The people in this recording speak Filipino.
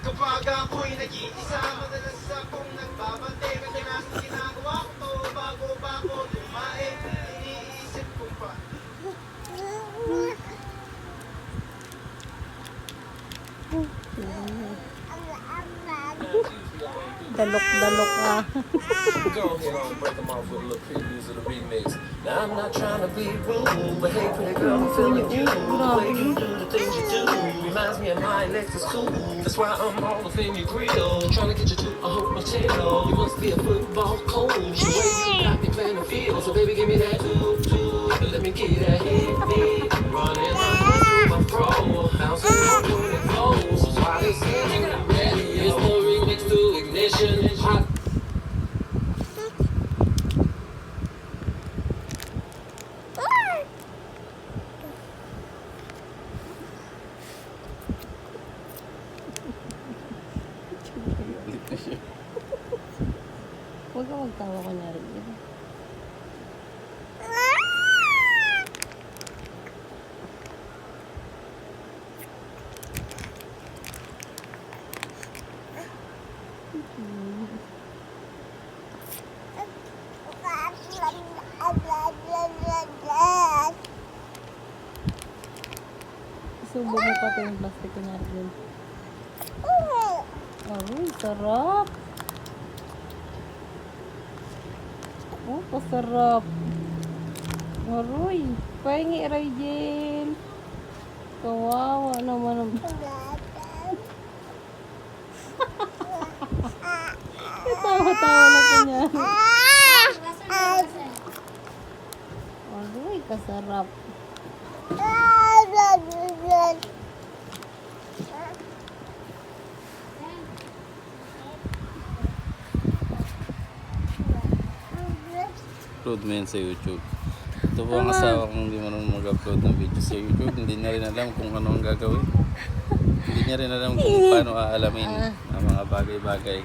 Kapag ako'y nag-iisa, madalas akong nagbabante. Madalas ginagawa ko to bago ako lumain. Iniisip ko pa. Dalok-dalok nga. Go ahead on, break them off with a little previews of the remix. Now I'm not trying to be rude, but hey, pretty girl, I'm feeling you. The way you do the things you do reminds me of my Lexus cool. That's why I'm all up in your grill, trying to get you to a hotel. You must be a football coach, the way you got me playing the field. So baby, give me that let me get that hit, running through my pro, bouncing on the flows. So why they say I'm not ready? It's the remix to ignition. Hot. Huwag ka magtawa ko na rin. Subo mo pa ito yung plastic ko na rin. Aroy, sarap. Oh, pasarap. Aroy, pahingi Rygel. Kawawa naman ang... Tawa-tawa na ko niya. Aroy, kasarap. Upload mo yan sa YouTube. Ito po ang asawa kong hindi marunong mag-upload ng video sa YouTube. Hindi niya rin alam kung ano ang gagawin. Hindi niya rin alam kung paano aalamin ang mga bagay-bagay.